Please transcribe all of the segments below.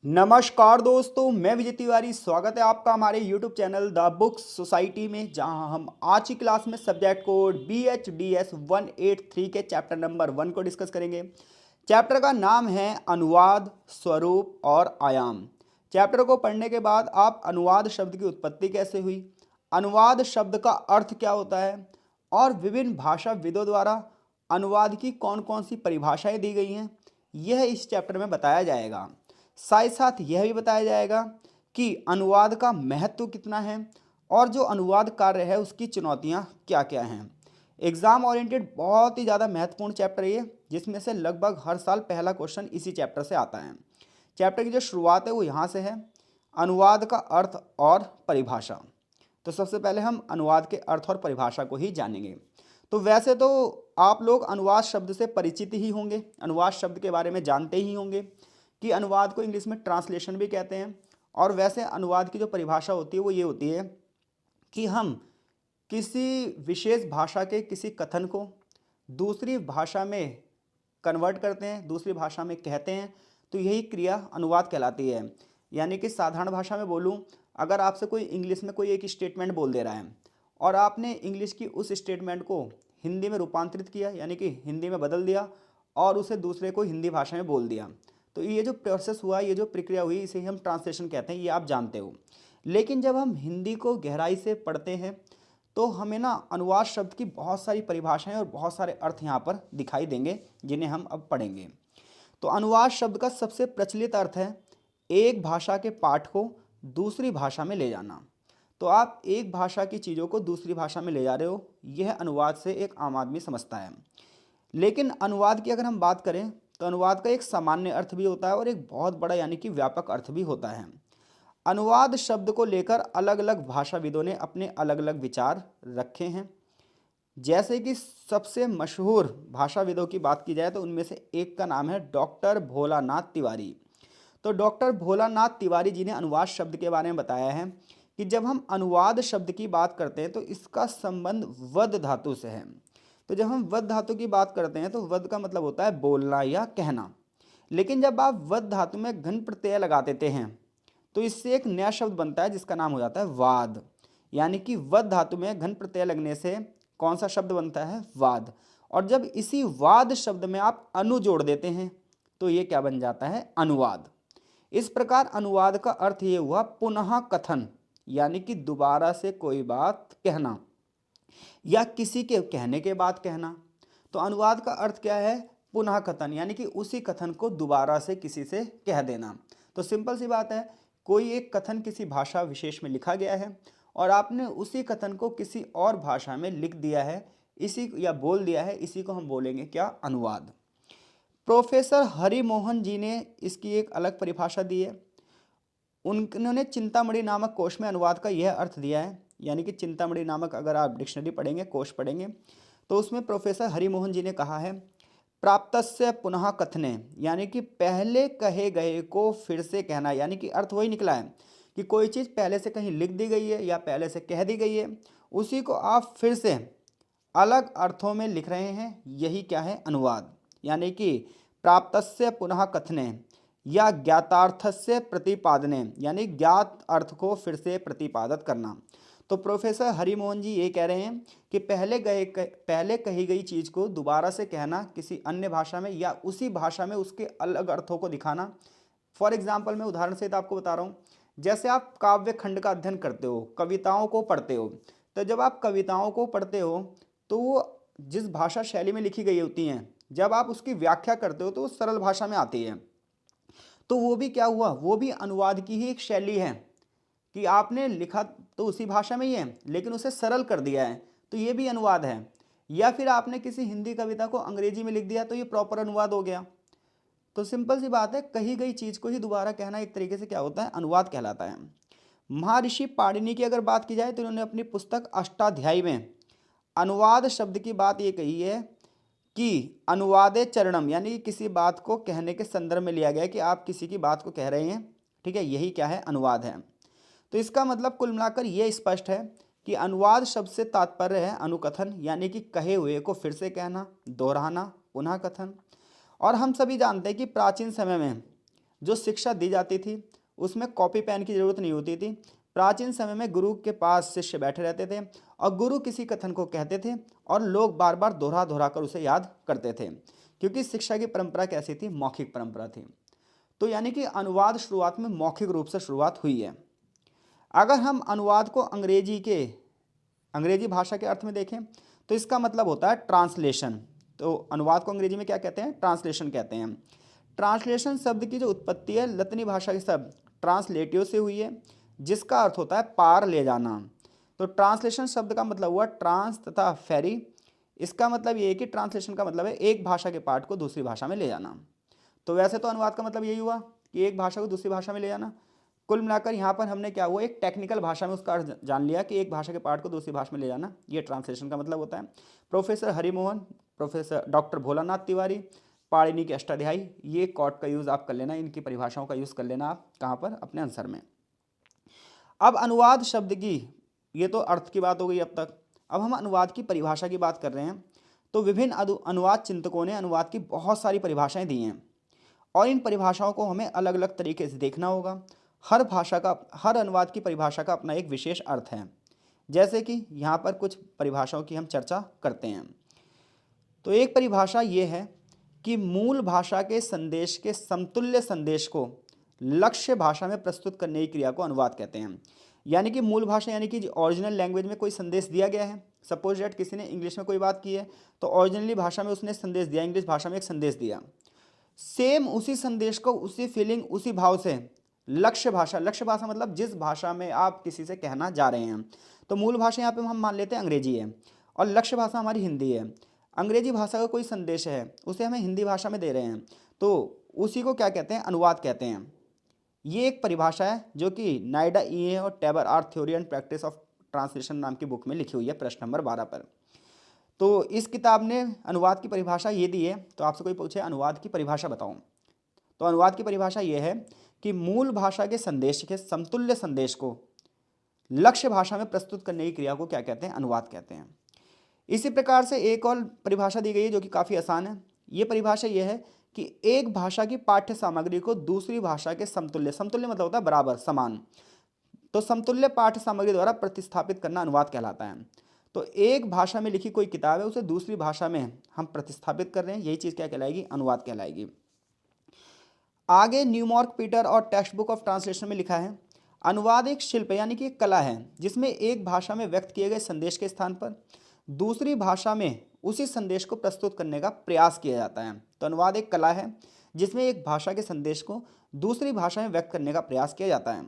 नमस्कार दोस्तों, मैं विजय तिवारी। स्वागत है आपका हमारे YouTube channel the books society में, जहां हम आज की क्लास में सब्जेक्ट कोड BHDS 183 के चैप्टर नंबर 1 को डिस्कस करेंगे। चैप्टर का नाम है अनुवाद, स्वरूप और आयाम। चैप्टर को पढ़ने के बाद आप अनुवाद शब्द की उत्पत्ति कैसे हुई, अनुवाद शब्द का अर्थ क्या होता है और विभिन्न भाषाविदों द्वारा अनुवाद की कौन कौन सी परिभाषाएं दी गई हैं, यह इस चैप्टर में बताया जाएगा। साथ साथ यह भी बताया जाएगा कि अनुवाद का महत्व कितना है और जो अनुवाद कार्य है उसकी चुनौतियां क्या क्या हैं। एग्जाम ओरिएंटेड बहुत ही ज़्यादा महत्वपूर्ण चैप्टर है ये, जिसमें से लगभग हर साल पहला क्वेश्चन इसी चैप्टर से आता है। चैप्टर की जो शुरुआत है वो यहाँ से है, अनुवाद का अर्थ और परिभाषा। तो सबसे पहले हम अनुवाद के अर्थ और परिभाषा को ही जानेंगे। तो वैसे तो आप लोग अनुवाद शब्द से परिचित ही होंगे, अनुवाद शब्द के बारे में जानते ही होंगे कि अनुवाद को इंग्लिश में ट्रांसलेशन भी कहते हैं। और वैसे अनुवाद की जो परिभाषा होती है वो ये होती है कि हम किसी विशेष भाषा के किसी कथन को दूसरी भाषा में कन्वर्ट करते हैं, दूसरी भाषा में कहते हैं, तो यही क्रिया अनुवाद कहलाती है। यानी कि साधारण भाषा में बोलूं, अगर आपसे कोई इंग्लिश में कोई एक स्टेटमेंट बोल दे रहा है और आपने इंग्लिश की उस स्टेटमेंट को हिंदी में रूपांतरित किया, यानी कि हिंदी में बदल दिया और उसे दूसरे को हिंदी भाषा में बोल दिया, तो ये जो प्रोसेस हुआ, ये जो प्रक्रिया हुई, इसे हम ट्रांसलेशन कहते हैं, ये आप जानते हो। लेकिन जब हम हिंदी को गहराई से पढ़ते हैं तो हमें ना अनुवाद शब्द की बहुत सारी परिभाषाएं और बहुत सारे अर्थ यहाँ पर दिखाई देंगे, जिन्हें हम अब पढ़ेंगे। तो अनुवाद शब्द का सबसे प्रचलित अर्थ है एक भाषा के पाठ को दूसरी भाषा में ले जाना। तो आप एक भाषा की चीज़ों को दूसरी भाषा में ले जा रहे हो, यह अनुवाद से एक आम आदमी समझता है। लेकिन अनुवाद की अगर हम बात करें तो अनुवाद का एक सामान्य अर्थ भी होता है और एक बहुत बड़ा यानी कि व्यापक अर्थ भी होता है। अनुवाद शब्द को लेकर अलग अलग भाषाविदों ने अपने अलग अलग विचार रखे हैं। जैसे कि सबसे मशहूर भाषाविदों की बात की जाए तो उनमें से एक का नाम है डॉक्टर भोलानाथ तिवारी। तो डॉक्टर भोलानाथ तिवारी जी ने अनुवाद शब्द के बारे में बताया है कि जब हम अनुवाद शब्द की बात करते हैं तो इसका संबंध वद धातु से है। तो जब हम वद धातु की बात करते हैं तो वद का मतलब होता है बोलना या कहना। लेकिन जब आप वद धातु में घन प्रत्यय लगा देते हैं तो इससे एक नया शब्द बनता है जिसका नाम हो जाता है वाद। यानी कि वद धातु में घन प्रत्यय लगने से कौन सा शब्द बनता है, वाद। और जब इसी वाद शब्द में आप अनु जोड़ देते हैं तो ये क्या बन जाता है, अनुवाद। इस प्रकार अनुवाद का अर्थ ये हुआ पुनः कथन, यानी कि दोबारा से कोई बात कहना या किसी के कहने के बाद कहना। तो अनुवाद का अर्थ क्या है, पुनः कथन, यानी कि उसी कथन को दोबारा से किसी से कह देना। तो सिंपल सी बात है, कोई एक कथन किसी भाषा विशेष में लिखा गया है और आपने उसी कथन को किसी और भाषा में लिख दिया है, इसी या बोल दिया है, इसी को हम बोलेंगे क्या, अनुवाद। प्रोफेसर हरिमोहन जी ने इसकी एक अलग परिभाषा दी है। उन्होंने चिंतामणि नामक कोश में अनुवाद का यह अर्थ दिया है, यानी कि चिंतामणि नामक अगर आप डिक्शनरी पढ़ेंगे, कोश पढ़ेंगे, तो उसमें प्रोफेसर हरिमोहन जी ने कहा है प्राप्तस्य पुनः कथने, यानी कि पहले कहे गए को फिर से कहना। यानी कि अर्थ वही निकला है कि कोई चीज़ पहले से कहीं लिख दी गई है या पहले से कह दी गई है, उसी को आप फिर से अलग अर्थों में लिख रहे हैं, यही क्या है, अनुवाद। यानी कि प्राप्तस्य पुनः कथने या ज्ञातार्थस्य प्रतिपादने, यानी ज्ञात अर्थ को फिर से प्रतिपादित करना। तो प्रोफेसर हरिमोहन जी ये कह रहे हैं कि पहले कही गई चीज़ को दोबारा से कहना किसी अन्य भाषा में या उसी भाषा में उसके अलग अर्थों को दिखाना। फॉर एग्जाम्पल मैं उदाहरण सहित आपको बता रहा हूँ, जैसे आप काव्य खंड का अध्ययन करते हो, कविताओं को पढ़ते हो, तो जब आप कविताओं को पढ़ते हो तो वो जिस भाषा शैली में लिखी गई होती हैं, जब आप उसकी व्याख्या करते हो तो वो सरल भाषा में आती है। तो वो भी क्या हुआ, वो भी अनुवाद की ही एक शैली है कि आपने लिखा तो उसी भाषा में ही है लेकिन उसे सरल कर दिया है, तो ये भी अनुवाद है। या फिर आपने किसी हिंदी कविता को अंग्रेजी में लिख दिया तो ये प्रॉपर अनुवाद हो गया। तो सिंपल सी बात है, कही गई चीज़ को ही दोबारा कहना एक तरीके से क्या होता है, अनुवाद कहलाता है। महर्षि पाणिनि की अगर बात की जाए तो उन्होंने अपनी पुस्तक अष्टाध्यायी में अनुवाद शब्द की बात ये कही है कि अनुवादे चरणम, यानी कि किसी बात को कहने के संदर्भ में लिया गया है कि आप किसी की बात को कह रहे हैं, ठीक है, यही क्या है, अनुवाद है। तो इसका मतलब कुल मिलाकर यह स्पष्ट है कि अनुवाद शब्द से तात्पर्य है अनुकथन, यानी कि कहे हुए को फिर से कहना, दोहराना, पुनः कथन। और हम सभी जानते हैं कि प्राचीन समय में जो शिक्षा दी जाती थी उसमें कॉपी पेन की जरूरत नहीं होती थी। प्राचीन समय में गुरु के पास शिष्य बैठे रहते थे और गुरु किसी कथन को कहते थे और लोग बार बार दोहरा दोहरा कर उसे याद करते थे, क्योंकि शिक्षा की परंपरा कैसी थी, मौखिक परंपरा थी। तो यानी कि अनुवाद शुरुआत में मौखिक रूप से शुरुआत हुई है। अगर हम अनुवाद को अंग्रेजी भाषा के अर्थ में देखें तो इसका मतलब होता है ट्रांसलेशन। तो अनुवाद को अंग्रेजी में क्या कहते हैं, ट्रांसलेशन कहते हैं। ट्रांसलेशन शब्द की जो उत्पत्ति है लतीनी भाषा के शब्द ट्रांसलेटिव से हुई है, जिसका अर्थ होता है पार ले जाना। तो ट्रांसलेशन शब्द का मतलब हुआ ट्रांस तथा फेरी। इसका मतलब ये है कि ट्रांसलेशन का मतलब है एक भाषा के पार्ट को दूसरी भाषा में ले जाना। तो वैसे तो अनुवाद का मतलब यही हुआ कि एक भाषा को दूसरी भाषा में ले जाना। कुल मिलाकर यहाँ पर हमने क्या हुआ, एक टेक्निकल भाषा में उसका अर्थ जान लिया कि एक भाषा के पार्ट को दूसरी भाषा में ले जाना, ये ट्रांसलेशन का मतलब होता है। Professor Harimohan, professor doctor Bholanath Tiwari, Panini के अष्टाध्यायी, ये कॉट का यूज़ आप कर लेना, इनकी परिभाषाओं का यूज़ कर लेना आप कहाँ पर, अपने आंसर में। अब अनुवाद शब्द की, ये तो अर्थ की बात हो गई अब तक। अब हम अनुवाद की परिभाषा की बात कर रहे हैं। तो विभिन्न अनुवाद चिंतकों ने अनुवाद की बहुत सारी परिभाषाएं दी हैं और इन परिभाषाओं को हमें अलग अलग तरीके से देखना होगा। हर अनुवाद की परिभाषा का अपना एक विशेष अर्थ है। जैसे कि यहाँ पर कुछ परिभाषाओं की हम चर्चा करते हैं। तो एक परिभाषा ये है कि मूल भाषा के संदेश के समतुल्य संदेश को लक्ष्य भाषा में प्रस्तुत करने की क्रिया को अनुवाद कहते हैं। यानी कि मूल भाषा यानी कि ओरिजिनल लैंग्वेज में कोई संदेश दिया गया है। सपोज डेट किसी ने इंग्लिश में कोई बात की है तो ओरिजिनली भाषा में उसने संदेश दिया, इंग्लिश भाषा में एक संदेश दिया, सेम उसी संदेश को उसी फीलिंग उसी भाव से लक्ष्य भाषा मतलब जिस भाषा में आप किसी से कहना जा रहे हैं। तो मूल भाषा यहाँ पे हम मान लेते हैं अंग्रेजी है और लक्ष्य भाषा हमारी हिंदी है। अंग्रेजी भाषा का कोई संदेश है उसे हमें हिंदी भाषा में दे रहे हैं तो उसी को क्या कहते हैं, अनुवाद कहते हैं। ये एक परिभाषा है जो कि नाइडा ईए और Taber R theory and practice of translation नाम की बुक में लिखी हुई है, प्रश्न नंबर 12 पर। तो इस किताब ने अनुवाद की परिभाषा ये दी है। तो आपसे कोई पूछे अनुवाद की परिभाषा बताओ, तो अनुवाद की परिभाषा ये है कि मूल भाषा के संदेश के समतुल्य संदेश को लक्ष्य भाषा में प्रस्तुत करने की क्रिया को क्या कहते हैं, अनुवाद कहते हैं। इसी प्रकार से एक और परिभाषा दी गई है जो कि काफ़ी आसान है। ये परिभाषा ये है कि एक भाषा की पाठ्य सामग्री को दूसरी भाषा के समतुल्य मतलब होता है बराबर, समान, तो समतुल्य पाठ्य सामग्री द्वारा प्रतिस्थापित करना अनुवाद कहलाता है। तो एक भाषा में लिखी कोई किताब है उसे दूसरी भाषा में हम प्रतिस्थापित कर रहे हैं, यही चीज़ क्या कहलाएगी, अनुवाद कहलाएगी। आगे न्यूमार्क पीटर और टेक्स्ट बुक ऑफ ट्रांसलेशन में लिखा है, अनुवाद एक शिल्प यानी कि एक कला है जिसमें एक भाषा में व्यक्त किए गए संदेश के स्थान पर दूसरी भाषा में उसी संदेश को प्रस्तुत करने का प्रयास किया जाता है। तो अनुवाद एक कला है जिसमें एक भाषा के संदेश को दूसरी भाषा में व्यक्त करने का प्रयास किया जाता है।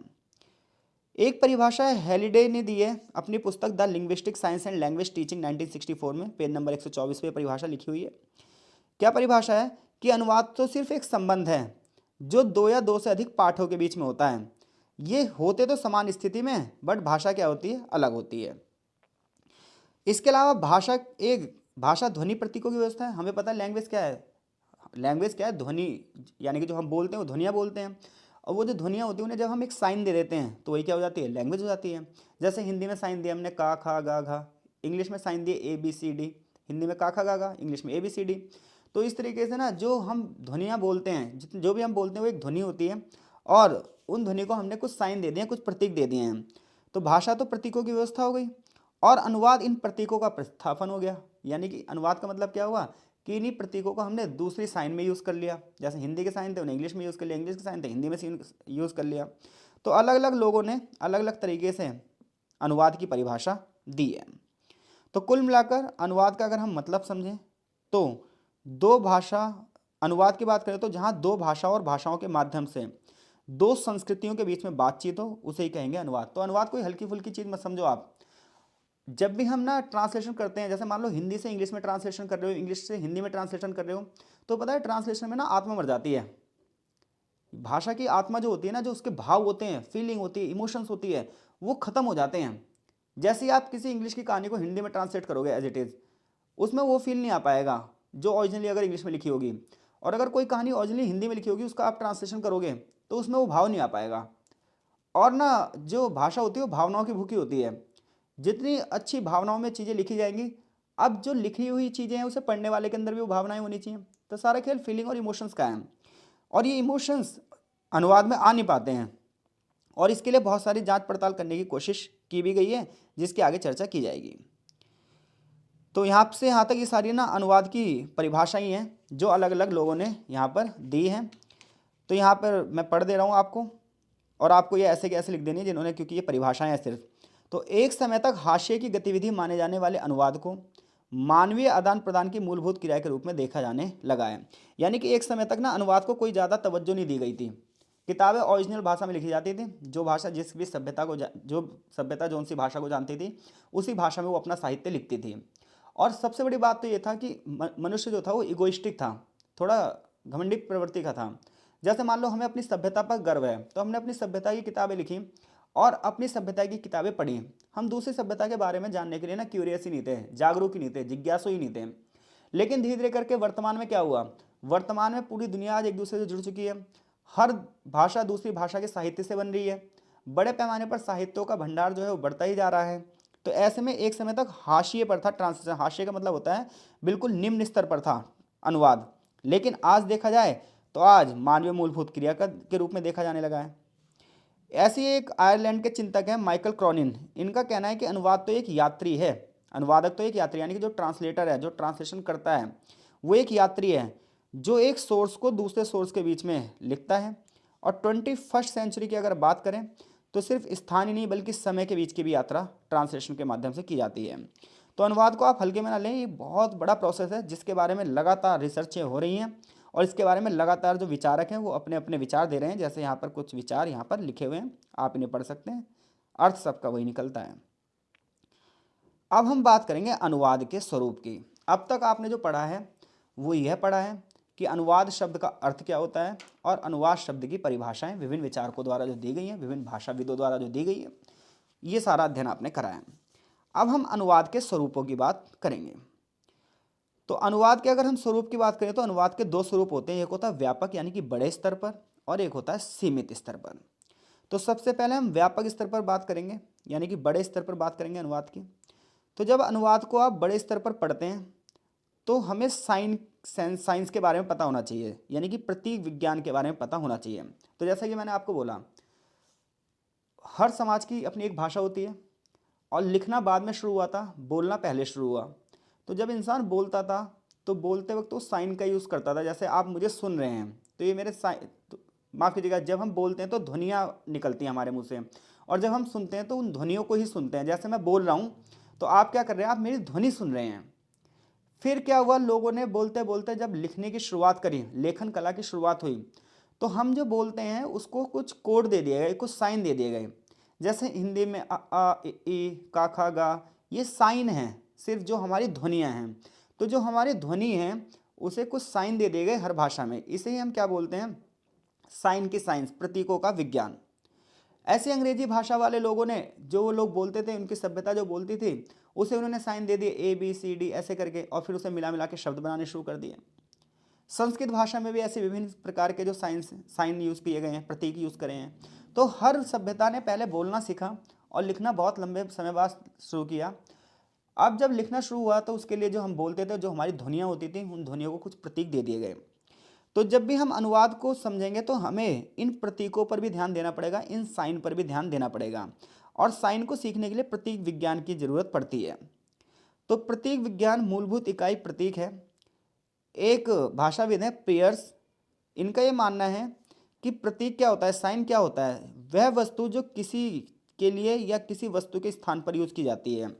एक परिभाषा हेलिडे ने दी है अपनी पुस्तक the linguistic science and language teaching 1964 में, पेज नंबर 124 पे परिभाषा लिखी हुई है। क्या परिभाषा है कि अनुवाद तो सिर्फ एक संबंध है जो दो या दो से अधिक पाठों के बीच में होता है। ये होते तो समान स्थिति में बट भाषा क्या होती है, अलग होती है। इसके अलावा भाषा ध्वनि प्रतीकों की व्यवस्था है। हमें पता है लैंग्वेज क्या है, ध्वनि, यानी कि जो हम बोलते हैं वो ध्वनियाँ बोलते हैं और वो जो ध्वनियाँ होती हैं उन्हें जब हम एक साइन दे देते हैं तो वही क्या हो जाती है, लैंग्वेज हो जाती है। जैसे हिंदी में साइन दिया हमने का खा गा घा, इंग्लिश में साइन दिए ABCD, हिंदी में का खा गा घा, इंग्लिश में ABCD। तो इस तरीके से ना जो हम ध्वनियाँ बोलते हैं, जो भी हम बोलते हैं वो एक ध्वनि होती है और उन ध्वनि को हमने कुछ साइन दे दिए, कुछ प्रतीक दे दिए हैं। तो भाषा तो प्रतीकों की व्यवस्था हो गई और अनुवाद इन प्रतीकों का प्रतिस्थापन हो गया। यानी कि अनुवाद का मतलब क्या हुआ कि इन्हीं प्रतीकों को हमने दूसरी साइन में यूज़ कर लिया। जैसे हिंदी के साइन थे उन्हें इंग्लिश में यूज़ कर लिया, इंग्लिश के साइन थे हिंदी में यूज़ कर लिया। तो अलग अलग लोगों ने अलग अलग तरीके से अनुवाद की परिभाषा दी है। तो कुल मिलाकर अनुवाद का अगर हम मतलब समझें तो अनुवाद की बात करें तो जहाँ दो भाषाओं और भाषाओं के माध्यम से दो संस्कृतियों के बीच में बातचीत हो उसे ही कहेंगे अनुवाद। तो अनुवाद कोई हल्की फुल्की चीज़ मत समझो आप। जब भी हम ना ट्रांसलेशन करते हैं, जैसे मान लो हिंदी से इंग्लिश में ट्रांसलेशन कर रहे हो, इंग्लिश से हिंदी में ट्रांसलेशन कर रहे हो, तो पता है ट्रांसलेशन में ना आत्मा मर जाती है। भाषा की आत्मा जो होती है ना, जो उसके भाव होते हैं, फीलिंग होती है, इमोशंस होती है, वो खत्म हो जाते हैं। जैसे ही आप किसी इंग्लिश की कहानी को हिंदी में ट्रांसलेट करोगे एज इट इज़, उसमें वो फील नहीं आ पाएगा जो ओरिजिनली अगर इंग्लिश में लिखी होगी। और अगर कोई कहानी ओरिजिनली हिंदी में लिखी होगी उसका आप ट्रांसलेशन करोगे तो उसमें वो भाव नहीं आ पाएगा। और ना जो भाषा होती है वो भावनाओं की भूखी होती है। जितनी अच्छी भावनाओं में चीज़ें लिखी जाएंगी, अब जो लिखी हुई चीज़ें हैं उसे पढ़ने वाले के अंदर भी वो भावनाएं होनी चाहिए। तो सारा खेल फीलिंग और इमोशंस का है और ये इमोशंस अनुवाद में आ नहीं पाते हैं, और इसके लिए बहुत सारी जांच पड़ताल करने की कोशिश की भी गई है, जिसकी आगे चर्चा की जाएगी। तो यहाँ से यहाँ तक ये सारी ना अनुवाद की परिभाषाएं हैं जो अलग अलग लोगों ने यहाँ पर दी हैं। तो यहाँ पर मैं पढ़ दे रहा हूँ आपको, और आपको ये ऐसे के ऐसे लिख देनी है जिन्होंने, क्योंकि ये परिभाषाएं हैं सिर्फ। तो एक समय तक हाशिए की गतिविधि माने जाने वाले अनुवाद को मानवीय आदान प्रदान की मूलभूत क्रिया के रूप में देखा जाने लगा है। यानी कि एक समय तक ना अनुवाद को कोई ज़्यादा तवज्जो नहीं दी गई थी। किताबें ओरिजिनल भाषा में लिखी जाती थी, जो भाषा जिस भी सभ्यता को जो सभ्यता जो सी भाषा को जानती थी उसी भाषा में वो अपना साहित्य लिखती थी। और सबसे बड़ी बात तो ये था कि मनुष्य जो था वो इगोइस्टिक था, थोड़ा घमंडी प्रवृत्ति का था। जैसे मान लो हमें अपनी सभ्यता पर गर्व है, तो हमने अपनी सभ्यता की किताबें लिखी और अपनी सभ्यता की किताबें पढ़ी। हम दूसरी सभ्यता के बारे में जानने के लिए ना क्यूरियस ही नहीं थे, जागरूक ही नहीं थे, जिज्ञासु ही नहीं थे। लेकिन धीरे धीरे करके वर्तमान में क्या हुआ, वर्तमान में पूरी दुनिया आज एक दूसरे से जुड़ चुकी है। हर भाषा दूसरी भाषा के साहित्य से बन रही है। बड़े पैमाने पर साहित्यों का भंडार जो है वो बढ़ता ही जा रहा है। तो ऐसे में एक समय तक हाशिए पर था ट्रांसलेशन। हाशिए का मतलब होता है बिल्कुल निम्न स्तर पर था अनुवाद। लेकिन आज देखा जाए तो आज मानवीय मूलभूत क्रिया के रूप में देखा जाने लगा है। ऐसी एक आयरलैंड के चिंतक हैं माइकल क्रॉनिन। इनका कहना है कि अनुवाद तो एक यात्री है, अनुवादक तो एक यात्री, यानी कि जो ट्रांसलेटर है, जो ट्रांसलेशन करता है, वो एक यात्री है जो एक सोर्स को दूसरे सोर्स के बीच में लिखता है। और 21वीं सेंचुरी की अगर बात करें तो सिर्फ स्थान ही नहीं बल्कि समय के बीच की भी यात्रा ट्रांसलेशन के माध्यम से की जाती है। तो अनुवाद को आप हल्के में ना लें, ये बहुत बड़ा प्रोसेस है जिसके बारे में लगातार रिसर्चें हो रही हैं, और इसके बारे में लगातार जो विचारक हैं वो अपने अपने विचार दे रहे हैं। जैसे यहाँ पर कुछ विचार यहाँ पर लिखे हुए हैं, आप इन्हें पढ़ सकते हैं, अर्थ सबका वही निकलता है। अब हम बात करेंगे अनुवाद के स्वरूप की। अब तक आपने जो पढ़ा है वो यह पढ़ा है कि अनुवाद शब्द का अर्थ क्या होता है, और अनुवाद शब्द की परिभाषाएं विभिन्न विचारकों द्वारा जो दी गई हैं, विभिन्न भाषाविदों द्वारा जो दी गई है, ये सारा अध्ययन आपने कराया। अब हम अनुवाद के स्वरूपों की बात करेंगे। तो अनुवाद के अगर हम स्वरूप की बात करें तो अनुवाद के दो स्वरूप होते हैं, एक होता है व्यापक यानी कि बड़े स्तर पर, और एक होता है सीमित स्तर पर। तो सबसे पहले हम व्यापक स्तर पर बात करेंगे, यानी कि बड़े स्तर पर बात करेंगे अनुवाद की। तो जब अनुवाद को आप बड़े स्तर पर पढ़ते हैं तो हमें साइंस के बारे में पता होना चाहिए, यानी कि प्रतीक विज्ञान के बारे में पता होना चाहिए। तो जैसा कि मैंने आपको बोला, हर समाज की अपनी एक भाषा होती है, और लिखना बाद में शुरू हुआ था, बोलना पहले शुरू हुआ। तो जब इंसान बोलता था तो बोलते वक्त वो साइन का यूज़ करता था। जैसे आप मुझे सुन रहे हैं तो ये मेरे साइन, माफ़ कीजिएगा, जब हम बोलते हैं तो ध्वनियाँ निकलती हैं हमारे मुंह से, और जब हम सुनते हैं तो उन ध्वनियों को ही सुनते हैं। जैसे मैं बोल रहा हूँ तो आप क्या कर रहे हैं, आप मेरी ध्वनि सुन रहे हैं। फिर क्या हुआ, लोगों ने बोलते बोलते जब लिखने की शुरुआत करी, लेखन कला की शुरुआत हुई, तो हम जो बोलते हैं उसको कुछ कोड दे दिए गए, कुछ साइन दे दिए गए। जैसे हिंदी में अ आ इ ई का खा गा, ये साइन हैं, सिर्फ जो हमारी ध्वनियाँ हैं। तो जो हमारी ध्वनि हैं उसे कुछ साइन दे दिए गए हर भाषा में, इसे ही हम क्या बोलते हैं, साइन की साइंस, प्रतीकों का विज्ञान। ऐसे अंग्रेजी भाषा वाले लोगों ने, जो वो लोग बोलते थे, उनकी सभ्यता जो बोलती थी, उसे उन्होंने साइन दे दिए ABCD ऐसे करके, और फिर उसे मिला मिला के शब्द बनाने शुरू कर दिए। संस्कृत भाषा में भी ऐसे विभिन्न प्रकार के जो साइन यूज़ किए गए हैं, प्रतीक यूज़ करे हैं। तो हर सभ्यता ने पहले बोलना सीखा और लिखना बहुत लंबे समय बाद शुरू किया। अब जब लिखना शुरू हुआ तो उसके लिए जो हम बोलते थे, जो हमारी ध्वनियाँ होती थी, उन ध्वनियों को कुछ प्रतीक दे दिए गए। तो जब भी हम अनुवाद को समझेंगे तो हमें इन प्रतीकों पर भी ध्यान देना पड़ेगा, इन साइन पर भी ध्यान देना पड़ेगा, और साइन को सीखने के लिए प्रतीक विज्ञान की ज़रूरत पड़ती है। तो प्रतीक विज्ञान मूलभूत इकाई प्रतीक है। एक भाषाविद है पियर्स, इनका ये मानना है कि प्रतीक क्या होता है, साइन क्या होता है, वह वस्तु जो किसी के लिए या किसी वस्तु के स्थान पर यूज की जाती है।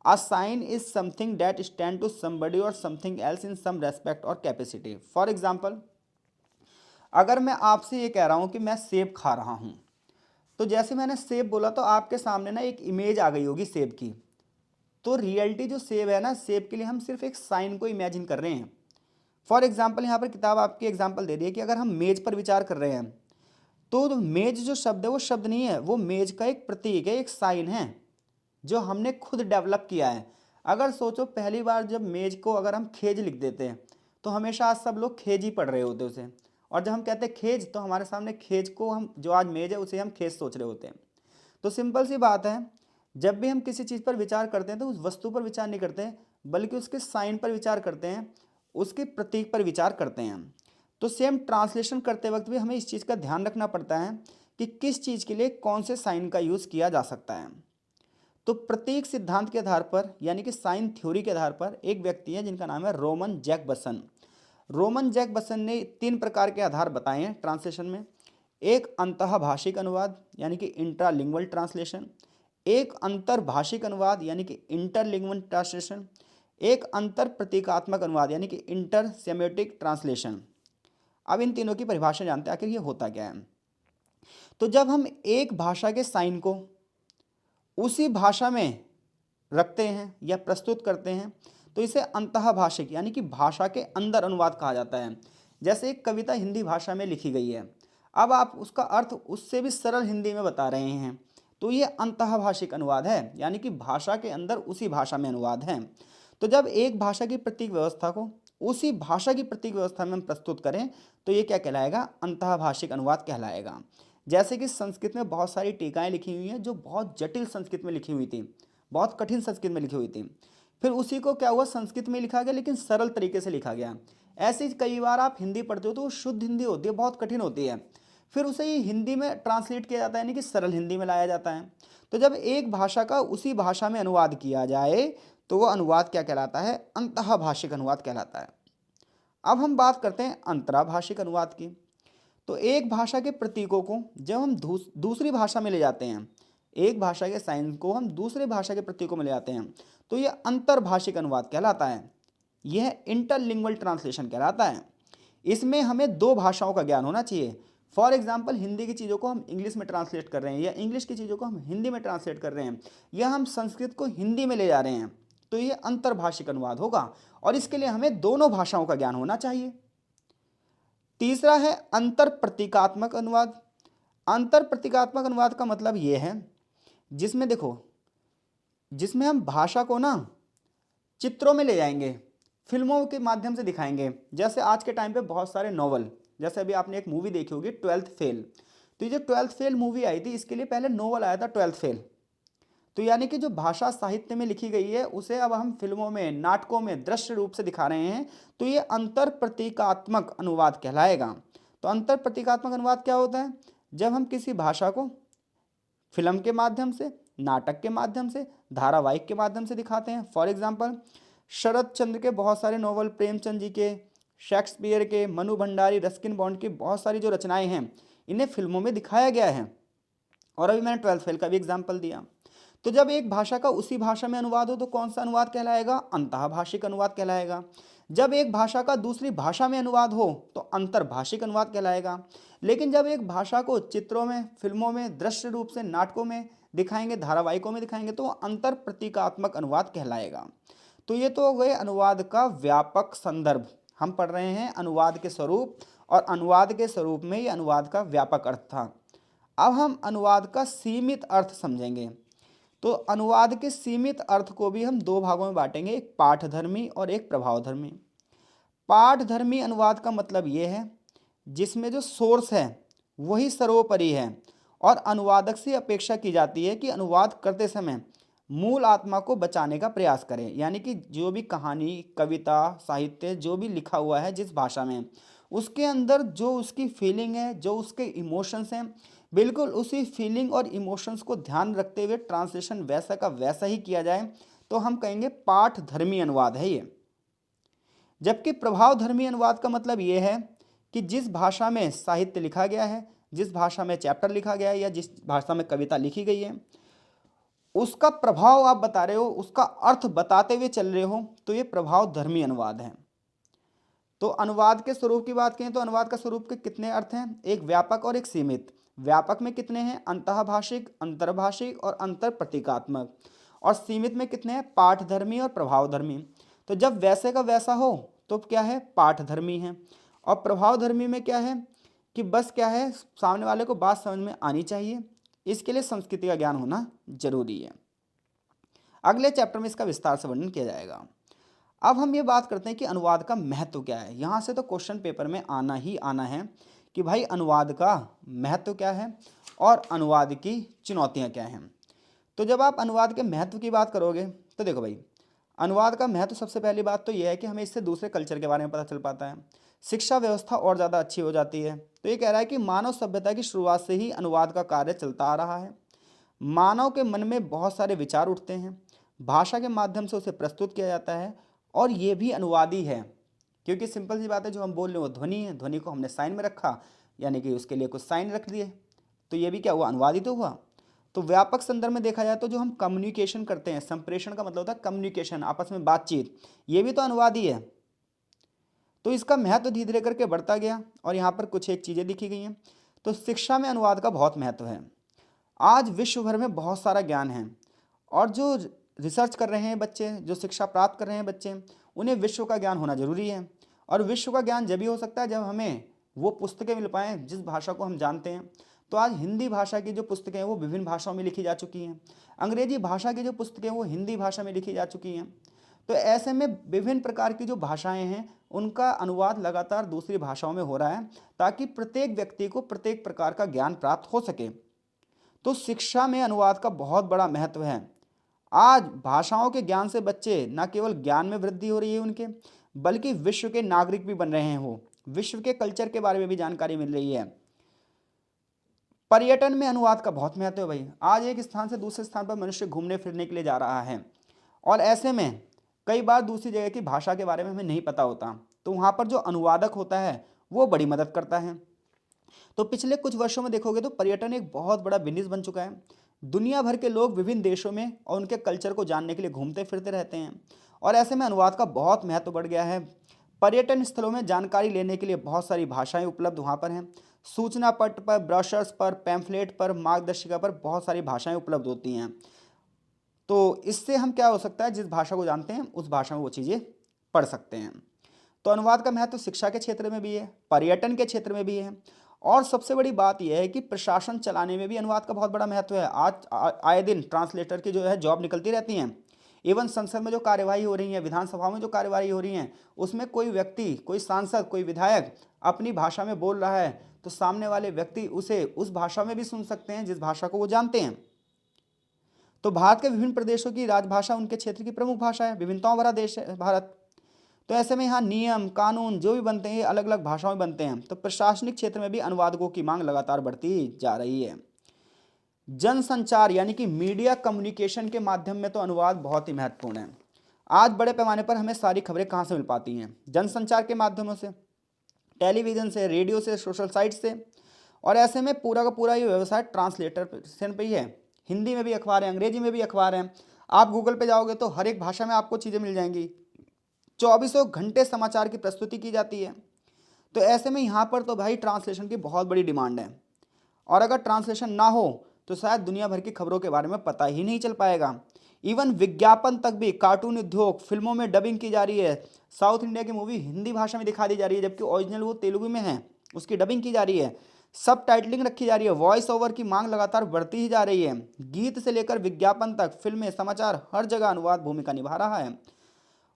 A sign is something that stand to somebody और something else in some respect और कैपेसिटी। फॉर एग्जाम्पल, अगर मैं आपसे ये कह रहा हूँ कि मैं सेब खा रहा हूँ, तो जैसे मैंने सेब बोला तो आपके सामने ना एक इमेज आ गई होगी सेब की। तो रियलिटी जो सेब है ना, सेब के लिए हम सिर्फ एक साइन को इमेजिन कर रहे हैं। फॉर एग्जाम्पल, यहाँ पर किताब आपकी एग्जाम्पल दे रही है कि अगर हम मेज पर विचार कर रहे हैं तो मेज जो शब्द है वो शब्द नहीं है, वो मेज का एक प्रतीक है, एक साइन है जो हमने खुद डेवलप किया है। अगर सोचो, पहली बार जब मेज को अगर हम खेज लिख देते हैं तो हमेशा आज सब लोग खेज ही पढ़ रहे होते उसे, और जब हम कहते हैं खेज तो हमारे सामने खेज को, हम जो आज मेज है उसे हम खेज सोच रहे होते हैं। तो सिंपल सी बात है, जब भी हम किसी चीज़ पर विचार करते हैं तो उस वस्तु पर विचार नहीं करते हैं, बल्कि उसके साइन पर विचार करते हैं, उसके प्रतीक पर विचार करते हैं। तो सेम ट्रांसलेशन करते वक्त भी हमें इस चीज़ का ध्यान रखना पड़ता है कि किस चीज़ के लिए कौन से साइन का यूज़ किया जा सकता है। तो प्रतीक सिद्धांत के आधार पर यानी कि साइन थ्योरी के आधार पर एक व्यक्ति है जिनका नाम है रोमन जैकबसन। रोमन जैकबसन ने 3 प्रकार के आधार बताए हैं ट्रांसलेशन में। एक अंतःभाषिक अनुवाद यानी कि इंट्रालिंगुअल ट्रांसलेशन, एक अंतर्भाषिक अनुवाद यानी कि इंटरलिंगुअल ट्रांसलेशन, एक अंतर प्रतीकात्मक अनुवाद यानी कि इंटर सेमेटिक ट्रांसलेशन। अब इन तीनों की परिभाषा जानते हैं आखिर ये होता क्या है। तो जब हम एक भाषा के साइन को उसी भाषा में रखते हैं या प्रस्तुत करते हैं तो इसे अंतःभाषिक यानी कि भाषा के अंदर अनुवाद कहा जाता है। जैसे एक कविता हिंदी भाषा में लिखी गई है, अब आप उसका अर्थ उससे भी सरल हिंदी में बता रहे हैं, तो ये अंतःभाषिक अनुवाद है, यानी कि भाषा के अंदर उसी भाषा में अनुवाद है। तो जब एक भाषा की प्रतीक व्यवस्था को उसी भाषा की प्रतीक व्यवस्था में हम प्रस्तुत करें तो ये क्या कहलाएगा, अंतःभाषिक अनुवाद कहलाएगा। जैसे कि संस्कृत में बहुत सारी टीकाएं लिखी हुई हैं जो बहुत जटिल संस्कृत में लिखी हुई थी, बहुत कठिन संस्कृत में लिखी हुई थी, फिर उसी को क्या हुआ संस्कृत में लिखा गया लेकिन सरल तरीके से लिखा गया। ऐसे ही कई बार आप हिंदी पढ़ते हो तो वो शुद्ध हिंदी होती है, बहुत कठिन होती है, फिर उसे ही हिंदी में ट्रांसलेट किया जाता है यानी कि सरल हिंदी में लाया जाता है। तो जब एक भाषा का उसी भाषा में अनुवाद किया जाए तो वह अनुवाद क्या कहलाता है, अंतःभाषिक अनुवाद कहलाता है। अब हम बात करते हैं अंतराभाषिक अनुवाद की। तो एक भाषा के प्रतीकों को जब हम दूसरी भाषा में ले जाते हैं, एक भाषा के साइन को हम दूसरे भाषा के प्रतीकों में ले जाते हैं तो यह अंतर्भाषिक अनुवाद कहलाता है, यह इंटरलिंगुअल ट्रांसलेशन कहलाता है। इसमें हमें 2 भाषाओं का ज्ञान होना चाहिए। फॉर एग्जाम्पल हिंदी की चीज़ों को हम इंग्लिश में ट्रांसलेट कर रहे हैं या इंग्लिश की चीज़ों को हम हिंदी में ट्रांसलेट कर रहे हैं या हम संस्कृत को हिंदी में ले जा रहे हैं तो ये अंतर्भाषिक अनुवाद होगा और इसके लिए हमें दोनों भाषाओं का ज्ञान होना चाहिए। तीसरा है अंतर प्रतीकात्मक अनुवाद। अंतर प्रतीकात्मक अनुवाद का मतलब ये है जिसमें देखो, जिसमें हम भाषा को ना चित्रों में ले जाएंगे, फिल्मों के माध्यम से दिखाएंगे। जैसे आज के टाइम पे बहुत सारे नॉवल, जैसे अभी आपने एक मूवी देखी होगी 12th फेल, तो ये जो 12th फेल मूवी आई थी इसके लिए पहले नॉवल आया था 12th फेल। तो यानी कि जो भाषा साहित्य में लिखी गई है उसे अब हम फिल्मों में, नाटकों में दृश्य रूप से दिखा रहे हैं, तो ये अंतर प्रतीकात्मक अनुवाद कहलाएगा। तो अंतर प्रतीकात्मक अनुवाद क्या होता है, जब हम किसी भाषा को फिल्म के माध्यम से, नाटक के माध्यम से, धारावाहिक के माध्यम से दिखाते हैं। फॉर एग्जाम्पल शरद चंद्र के बहुत सारे नॉवल, प्रेमचंद जी के, शेक्सपियर के, मनु भंडारी, रस्किन बॉन्ड की बहुत सारी जो रचनाएं हैं इन्हें फिल्मों में दिखाया गया है। और अभी मैंने 12th फेल का भी एग्जाम्पल दिया। तो जब एक भाषा का उसी भाषा में अनुवाद हो तो कौन सा अनुवाद कहलाएगा, अंतःभाषिक अनुवाद कहलाएगा। जब एक भाषा का दूसरी भाषा में अनुवाद हो तो अंतर्भाषिक अनुवाद कहलाएगा। लेकिन जब एक भाषा को चित्रों में, फिल्मों में, दृश्य रूप से, नाटकों में दिखाएंगे, धारावाहिकों में दिखाएंगे तो अंतर प्रतीकात्मक अनुवाद कहलाएगा। तो ये तो हो गए अनुवाद का व्यापक संदर्भ। हम पढ़ रहे हैं अनुवाद के स्वरूप और अनुवाद के स्वरूप में ये अनुवाद का व्यापक अर्थ था। अब हम अनुवाद का सीमित अर्थ समझेंगे। तो अनुवाद के सीमित अर्थ को भी हम 2 भागों में बांटेंगे, एक पाठधर्मी और एक प्रभावधर्मी। पाठधर्मी अनुवाद का मतलब ये है जिसमें जो सोर्स है वही सर्वोपरि है और अनुवादक से अपेक्षा की जाती है कि अनुवाद करते समय मूल आत्मा को बचाने का प्रयास करें। यानी कि जो भी कहानी, कविता, साहित्य जो भी लिखा हुआ है जिस भाषा में, उसके अंदर जो उसकी फीलिंग है, जो उसके इमोशंस हैं, बिल्कुल उसी फीलिंग और इमोशंस को ध्यान रखते हुए ट्रांसलेशन वैसा का वैसा ही किया जाए तो हम कहेंगे पाठधर्मी अनुवाद है ये। जबकि प्रभावधर्मी अनुवाद का मतलब ये है कि जिस भाषा में साहित्य लिखा गया है, जिस भाषा में चैप्टर लिखा गया है या जिस भाषा में कविता लिखी गई है उसका प्रभाव आप बता रहे हो, उसका अर्थ बताते हुए चल रहे हो, तो ये प्रभावधर्मी अनुवाद है। तो अनुवाद के स्वरूप की बात करें तो अनुवाद का स्वरूप के कितने अर्थ हैं, एक व्यापक और एक सीमित। व्यापक में कितने हैं, अंतःभाषिक, अंतर्भाषिक और अंतर प्रतीकात्मक। और सीमित में कितने हैं, पाठधर्मी और प्रभावधर्मी। तो जब वैसे का वैसा हो तो क्या है, पाठधर्मी है। और प्रभावधर्मी में क्या है कि बस क्या है, सामने वाले को बात समझ में आनी चाहिए, इसके लिए संस्कृति का ज्ञान होना जरूरी है। अगले चैप्टर में इसका विस्तार से वर्णन किया जाएगा। अब हम ये बात करते हैं कि अनुवाद का महत्व क्या है। यहाँ से तो क्वेश्चन पेपर में आना ही आना है कि भाई अनुवाद का महत्व क्या है और अनुवाद की चुनौतियाँ क्या हैं। तो जब आप अनुवाद के महत्व की बात करोगे तो देखो भाई, अनुवाद का महत्व सबसे पहली बात तो यह है कि हमें इससे दूसरे कल्चर के बारे में पता चल पाता है। शिक्षा व्यवस्था और ज़्यादा अच्छी हो जाती है। तो ये कह रहा है कि मानव सभ्यता की शुरुआत से ही अनुवाद का कार्य चलता आ रहा है। मानव के मन में बहुत सारे विचार उठते हैं, भाषा के माध्यम से उसे प्रस्तुत किया जाता है, और ये भी अनुवाद ही है। क्योंकि सिंपल सी बात है, जो हम बोल रहे हैं वो ध्वनि है, ध्वनि को हमने साइन में रखा, यानी कि उसके लिए कुछ साइन रख दिए, तो ये भी क्या हुआ, अनुवाद ही तो हुआ। तो व्यापक संदर्भ में देखा जाए तो जो हम कम्युनिकेशन करते हैं, संप्रेषण का मतलब होता है कम्युनिकेशन, आपस में बातचीत, ये भी तो अनुवाद ही है। तो इसका महत्व धीरे धीरे करके बढ़ता गया, और यहाँ पर कुछ एक चीज़ें लिखी गई हैं। तो शिक्षा में अनुवाद का बहुत महत्व है। आज विश्व भर में बहुत सारा ज्ञान है, और जो रिसर्च कर रहे हैं बच्चे, जो शिक्षा प्राप्त कर रहे हैं बच्चे, उन्हें विश्व का ज्ञान होना जरूरी है। और विश्व का ज्ञान जब ही हो सकता है जब हमें वो पुस्तकें मिल पाएँ जिस भाषा को हम जानते हैं। तो आज हिंदी भाषा की जो पुस्तकें हैं वो विभिन्न भाषाओं में लिखी जा चुकी हैं, अंग्रेजी भाषा की जो पुस्तकें वो हिंदी भाषा में लिखी जा चुकी हैं। तो ऐसे में विभिन्न प्रकार की जो भाषाएं हैं उनका अनुवाद लगातार दूसरी भाषाओं में हो रहा है, ताकि प्रत्येक व्यक्ति को प्रत्येक प्रकार का ज्ञान प्राप्त हो सके। तो शिक्षा में अनुवाद का बहुत बड़ा महत्व है। आज भाषाओं के ज्ञान से बच्चे न केवल ज्ञान में वृद्धि हो रही है उनके, बल्कि विश्व के नागरिक भी बन रहे हैं। वो विश्व के कल्चर के बारे में भी जानकारी मिल रही है। पर्यटन में अनुवाद का बहुत महत्व है भाई। आज एक स्थान से दूसरे स्थान पर मनुष्य घूमने फिरने के लिए जा रहा है, और ऐसे में कई बार दूसरी जगह की भाषा के बारे में हमें नहीं पता होता, तो वहाँ पर जो अनुवादक होता है वो बड़ी मदद करता है। तो पिछले कुछ वर्षों में देखोगे तो पर्यटन एक बहुत बड़ा बिजनेस बन चुका है। दुनिया भर के लोग विभिन्न देशों में और उनके कल्चर को जानने के लिए घूमते फिरते रहते हैं, और ऐसे में अनुवाद का बहुत महत्व बढ़ गया है। पर्यटन स्थलों में जानकारी लेने के लिए बहुत सारी भाषाएं उपलब्ध वहाँ पर हैं। सूचना पट पर, ब्रोशर्स पर, पैम्फलेट पर, मार्गदर्शिका पर बहुत सारी भाषाएं उपलब्ध होती हैं। तो इससे हम क्या हो सकता है, जिस भाषा को जानते हैं उस भाषा में वो चीज़ें पढ़ सकते हैं। तो अनुवाद का महत्व शिक्षा के क्षेत्र में भी है, पर्यटन के क्षेत्र में भी है, और सबसे बड़ी बात यह है कि प्रशासन चलाने में भी अनुवाद का बहुत बड़ा महत्व है। आज आए दिन ट्रांसलेटर की जो है जॉब निकलती रहती हैं। इवन संसद में जो कार्यवाही हो रही है, विधानसभा में जो कार्यवाही हो रही है, उसमें कोई व्यक्ति, कोई सांसद, कोई विधायक अपनी भाषा में बोल रहा है, तो सामने वाले व्यक्ति उसे उस भाषा में भी सुन सकते हैं जिस भाषा को वो जानते हैं। तो भारत के विभिन्न प्रदेशों की राजभाषा उनके क्षेत्र की प्रमुख भाषा है। विभिन्नताओं भरा देश है भारत। तो ऐसे में यहाँ नियम कानून जो भी बनते हैं ये अलग अलग भाषाओं में बनते हैं। तो प्रशासनिक क्षेत्र में भी अनुवादकों की मांग लगातार बढ़ती जा रही है। जनसंचार यानी कि मीडिया कम्युनिकेशन के माध्यम में तो अनुवाद बहुत ही महत्वपूर्ण है। आज बड़े पैमाने पर हमें सारी खबरें कहाँ से मिल पाती हैं? जनसंचार के माध्यमों से, टेलीविज़न से, रेडियो से, सोशल साइट से। और ऐसे में पूरा का पूरा ये व्यवसाय ट्रांसलेटर पे ही है। हिंदी में भी अखबार है, अंग्रेजी में भी अखबार हैं। आप गूगल पे जाओगे तो हर एक भाषा में आपको चीज़ें मिल जाएंगी। चौबीसों घंटे समाचार की प्रस्तुति की जाती है। तो ऐसे में यहाँ पर तो भाई ट्रांसलेशन की बहुत बड़ी डिमांड है, और अगर ट्रांसलेशन ना हो तो शायद दुनिया भर की खबरों के बारे में पता ही नहीं चल पाएगा। इवन विज्ञापन तक भी, कार्टून उद्योग, फिल्मों में डबिंग की जा रही है। साउथ इंडिया की मूवी हिंदी भाषा में दिखा दी जा रही है, जबकि ओरिजिनल वो तेलुगु में है, उसकी डबिंग की जा रही है, सब टाइटलिंग रखी जा रही है। वॉइस ओवर की मांग लगातार बढ़ती ही जा रही है। गीत से लेकर विज्ञापन तक, फिल्में, समाचार, हर जगह अनुवाद भूमिका निभा रहा है।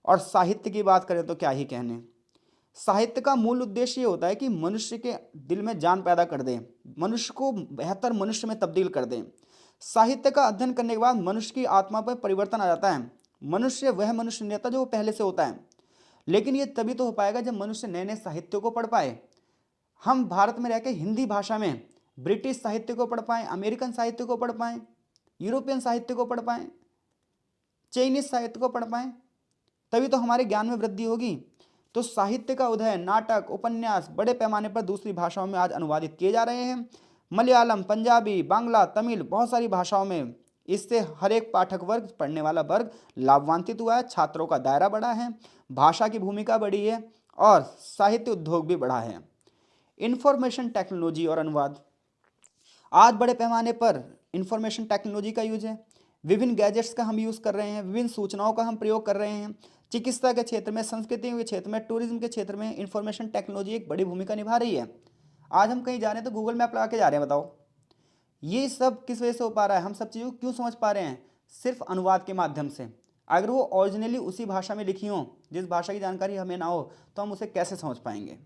और साहित्य की बात करें तो क्या ही कहने। साहित्य का मूल उद्देश्य ये होता है कि मनुष्य के दिल में जान पैदा कर दें, मनुष्य को बेहतर मनुष्य में तब्दील कर दें। साहित्य का अध्ययन करने के बाद मनुष्य की आत्मा पर परिवर्तन आ जाता है। मनुष्य वह मनुष्य नहीं रहता जो वो पहले से होता है। लेकिन ये तभी तो हो पाएगा जब मनुष्य नए नए साहित्य को पढ़ पाए। हम भारत में रह के हिंदी भाषा में ब्रिटिश साहित्य को पढ़ पाएँ, अमेरिकन साहित्य को पढ़ पाएँ, यूरोपियन साहित्य को पढ़ पाएँ, चाइनीज साहित्य को पढ़ पाएँ, तभी तो हमारे ज्ञान में वृद्धि होगी। तो साहित्य का उदय, नाटक, उपन्यास बड़े पैमाने पर दूसरी भाषाओं में आज अनुवादित किए जा रहे हैं। मलयालम, पंजाबी, बांग्ला, तमिल, बहुत सारी भाषाओं में। इससे हर एक पाठक वर्ग, पढ़ने वाला वर्ग लाभान्वित हुआ है। छात्रों का दायरा बढ़ा है, भाषा की भूमिका बढ़ी है, और साहित्य उद्योग भी बढ़ा है। इंफॉर्मेशन टेक्नोलॉजी और अनुवाद, आज बड़े पैमाने पर इंफॉर्मेशन टेक्नोलॉजी का यूज है। विभिन्न गैजेट्स का हम यूज़ कर रहे हैं, विभिन्न सूचनाओं का हम प्रयोग कर रहे हैं। चिकित्सा के क्षेत्र में, संस्कृति के क्षेत्र में, टूरिज्म के क्षेत्र में इंफॉर्मेशन टेक्नोलॉजी एक बड़ी भूमिका निभा रही है। आज हम कहीं जा रहे हैं तो गूगल मैप लगा के जा रहे हैं, बताओ ये सब किस वजह से हो पा रहा है? हम सब चीज़ों को क्यों समझ पा रहे हैं? सिर्फ अनुवाद के माध्यम से। अगर वो ओरिजिनली उसी भाषा में लिखी हो, जिस भाषा की जानकारी हमें ना हो, तो हम उसे कैसे समझ पाएंगे?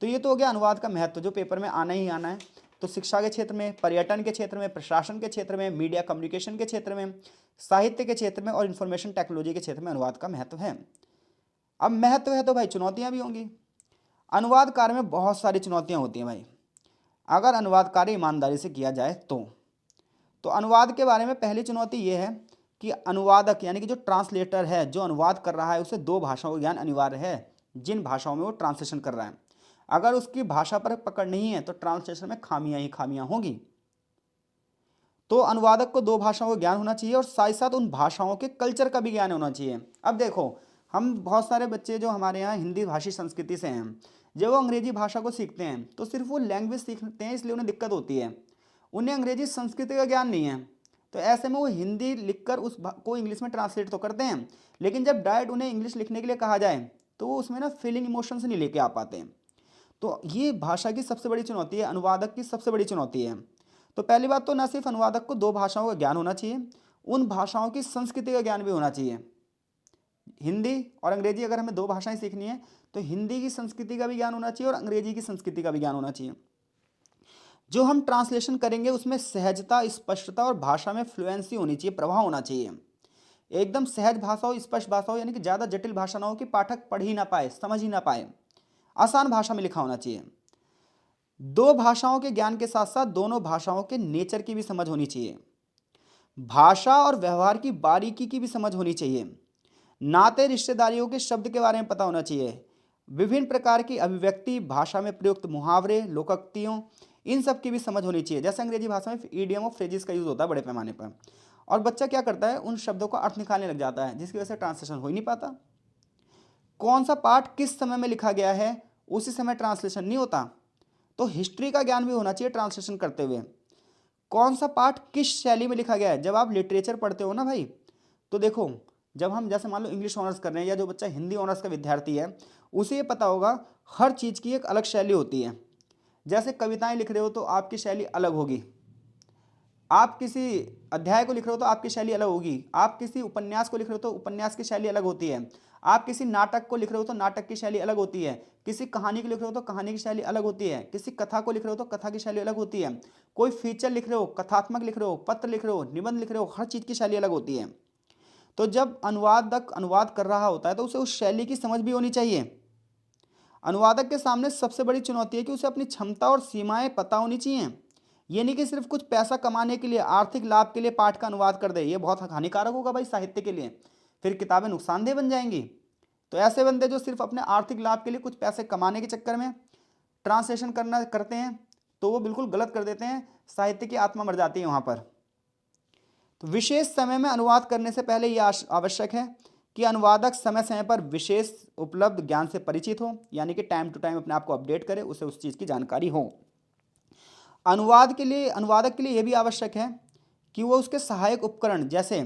तो ये तो हो गया अनुवाद का महत्व, जो पेपर में आना ही आना है। तो शिक्षा के क्षेत्र में, पर्यटन के क्षेत्र में, प्रशासन के क्षेत्र में, मीडिया कम्युनिकेशन के क्षेत्र में, साहित्य के क्षेत्र में और इंफॉर्मेशन टेक्नोलॉजी के क्षेत्र में अनुवाद का महत्व है। अब महत्व है तो भाई चुनौतियां भी होंगी। अनुवाद कार्य में बहुत सारी चुनौतियां होती हैं भाई, अगर अनुवाद कार्य ईमानदारी से किया जाए तो अनुवाद के बारे में पहली चुनौती ये है कि अनुवादक यानी कि जो ट्रांसलेटर है, जो अनुवाद कर रहा है, उसे दो भाषाओं का ज्ञान अनिवार्य है, जिन भाषाओं में वो ट्रांसलेशन कर रहा है। अगर उसकी भाषा पर पकड़ नहीं है तो ट्रांसलेशन में खामियां ही खामियां होंगी। तो अनुवादक को दो भाषाओं का ज्ञान होना चाहिए और साथ ही साथ उन भाषाओं के कल्चर का भी ज्ञान होना चाहिए। अब देखो, हम बहुत सारे बच्चे जो हमारे यहाँ हिंदी भाषी संस्कृति से हैं, जब वो अंग्रेजी भाषा को सीखते हैं तो सिर्फ वो लैंग्वेज सीखते हैं, इसलिए उन्हें दिक्कत होती है, उन्हें अंग्रेजी संस्कृति का ज्ञान नहीं है। तो ऐसे में वो हिंदी लिखकर को इंग्लिश में ट्रांसलेट तो करते हैं, लेकिन जब डायरेक्ट उन्हें इंग्लिश लिखने के लिए कहा जाए तो वो उसमें ना फीलिंग इमोशंस नहीं लेके आ पाते हैं। तो ये भाषा की सबसे बड़ी चुनौती है, अनुवादक की सबसे बड़ी चुनौती है। तो पहली बात तो न सिर्फ अनुवादक को दो भाषाओं का ज्ञान होना चाहिए, उन भाषाओं की संस्कृति का ज्ञान भी होना चाहिए। हिंदी और अंग्रेजी अगर हमें दो भाषाएं सीखनी है तो हिंदी की संस्कृति का भी ज्ञान होना चाहिए और अंग्रेजी की संस्कृति का भी ज्ञान होना चाहिए। जो हम ट्रांसलेशन करेंगे उसमें सहजता, स्पष्टता और भाषा में फ्लुएंसी होनी चाहिए, प्रभाव होना चाहिए। एकदम सहज भाषा हो, स्पष्ट भाषा हो, यानी कि ज़्यादा जटिल भाषा ना हो कि पाठक पढ़ ही ना पाए, समझ ही ना पाए, आसान भाषा में लिखा होना चाहिए। दो भाषाओं के ज्ञान के साथ साथ दोनों भाषाओं के नेचर की भी समझ होनी चाहिए, भाषा और व्यवहार की बारीकी की भी समझ होनी चाहिए, नाते रिश्तेदारियों के शब्द के बारे में पता होना चाहिए, विभिन्न प्रकार की अभिव्यक्ति, भाषा में प्रयुक्त मुहावरे, लोकोक्तियों, इन सब की भी समझ होनी चाहिए। जैसे अंग्रेजी भाषा में ईडियम और फ्रेजेस का यूज़ होता है बड़े पैमाने पर, और बच्चा क्या करता है, उन शब्दों का अर्थ निकालने लग जाता है, जिसकी वजह से ट्रांसलेशन हो ही नहीं पाता। कौन सा पाठ किस समय में लिखा गया है उसी समय ट्रांसलेशन नहीं होता। तो हिस्ट्री का ज्ञान भी होना चाहिए ट्रांसलेशन करते हुए, कौन सा पाठ किस शैली में लिखा गया है। जब आप लिटरेचर पढ़ते हो ना भाई, तो देखो, जब हम जैसे मान लो इंग्लिश ऑनर्स कर रहे हैं या जो बच्चा हिंदी ऑनर्स का विद्यार्थी है, उसे ये पता होगा हर चीज़ की एक अलग शैली होती है। जैसे कविताएं लिख रहे हो तो आपकी शैली अलग होगी, आप किसी अध्याय को लिख रहे हो तो आपकी शैली अलग होगी, आप किसी उपन्यास को लिख रहे हो तो उपन्यास की शैली अलग होती है, आप किसी नाटक को लिख रहे हो तो नाटक की शैली अलग होती है, किसी कहानी को लिख रहे हो तो कहानी की शैली अलग होती है, किसी कथा को लिख रहे हो तो कथा की शैली अलग होती है, कोई फीचर लिख रहे हो, कथात्मक लिख रहे हो, पत्र लिख रहे हो, निबंध लिख रहे हो, हर चीज़ की शैली अलग होती है। तो जब अनुवादक अनुवाद कर रहा होता है तो उसे उस शैली की समझ भी होनी चाहिए। अनुवादक के सामने सबसे बड़ी चुनौती है कि उसे अपनी क्षमता और सीमाएं पता होनी चाहिए। ये नहीं कि सिर्फ कुछ पैसा कमाने के लिए, आर्थिक लाभ के लिए पाठ का अनुवाद कर दे, ये बहुत हानिकारक होगा भाई साहित्य के लिए, फिर किताबें नुकसानदेह बन जाएंगी। तो ऐसे बंदे जो सिर्फ अपने आर्थिक लाभ के लिए कुछ पैसे कमाने के चक्कर में ट्रांसलेशन करते हैं तो वो बिल्कुल गलत कर देते हैं, साहित्य की आत्मा मर जाती है वहाँ पर। तो विशेष समय में अनुवाद करने से पहले ये आवश्यक है कि अनुवादक समय समय पर विशेष उपलब्ध ज्ञान से परिचित हो, यानी कि टाइम टू टाइम अपने आप को अपडेट करे, उसे उस चीज़ की जानकारी हो। अनुवादक के लिए यह भी आवश्यक है कि वो उसके सहायक उपकरण, जैसे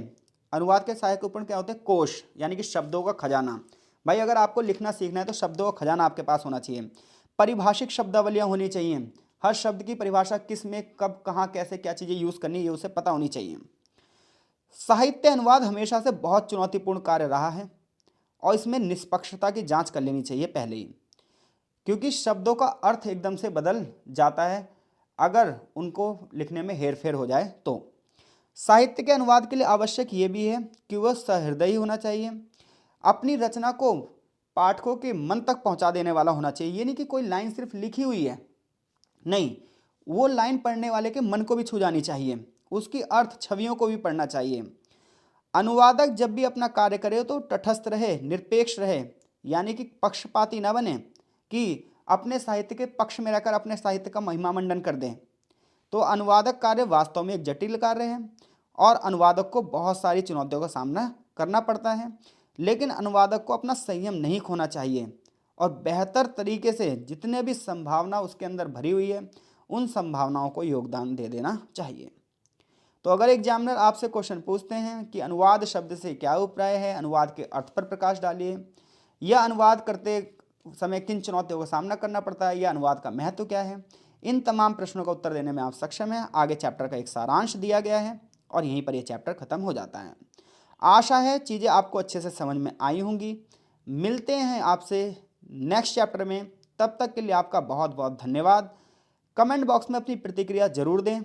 अनुवाद के सहायक उपकरण क्या होते हैं, कोश यानी कि शब्दों का खजाना। भाई अगर आपको लिखना सीखना है तो शब्दों का खजाना आपके पास होना चाहिए, परिभाषिक शब्दावलियाँ होनी चाहिए, हर शब्द की परिभाषा किस में कब कहाँ कैसे क्या चीज़ें यूज़ करनी है उसे पता होनी चाहिए। साहित्य अनुवाद हमेशा से बहुत चुनौतीपूर्ण कार्य रहा है और इसमें निष्पक्षता की जांच कर लेनी चाहिए पहले ही, क्योंकि शब्दों का अर्थ एकदम से बदल जाता है अगर उनको लिखने में हेरफेर हो जाए। तो साहित्य के अनुवाद के लिए आवश्यक ये भी है कि वह सहृदयी होना चाहिए, अपनी रचना को पाठकों के मन तक पहुंचा देने वाला होना चाहिए। ये नहीं कि कोई लाइन सिर्फ लिखी हुई है, नहीं, वो लाइन पढ़ने वाले के मन को भी छू जानी चाहिए, उसकी अर्थ छवियों को भी पढ़ना चाहिए। अनुवादक जब भी अपना कार्य करे तो तटस्थ रहे, निरपेक्ष रहे, यानी कि पक्षपाती ना बने कि अपने साहित्य के पक्ष में रहकर अपने साहित्य का महिमा मंडन कर दें। तो अनुवादक कार्य वास्तव में एक जटिल कार्य है और अनुवादक को बहुत सारी चुनौतियों का सामना करना पड़ता है, लेकिन अनुवादक को अपना संयम नहीं खोना चाहिए और बेहतर तरीके से जितने भी संभावना उसके अंदर भरी हुई है उन संभावनाओं को योगदान दे देना चाहिए। तो अगर एग्जामिनर आपसे क्वेश्चन पूछते हैं कि अनुवाद शब्द से क्या अभिप्राय है, अनुवाद के अर्थ पर प्रकाश डालिए, या अनुवाद करते समय किन चुनौतियों का सामना करना पड़ता है, या अनुवाद का महत्व क्या है, इन तमाम प्रश्नों का उत्तर देने में आप सक्षम हैं। आगे चैप्टर का एक सारांश दिया गया है और यहीं पर यह चैप्टर खत्म हो जाता है। आशा है चीज़ें आपको अच्छे से समझ में आई होंगी। मिलते हैं आपसे नेक्स्ट चैप्टर में, तब तक के लिए आपका बहुत बहुत धन्यवाद। कमेंट बॉक्स में अपनी प्रतिक्रिया जरूर दें।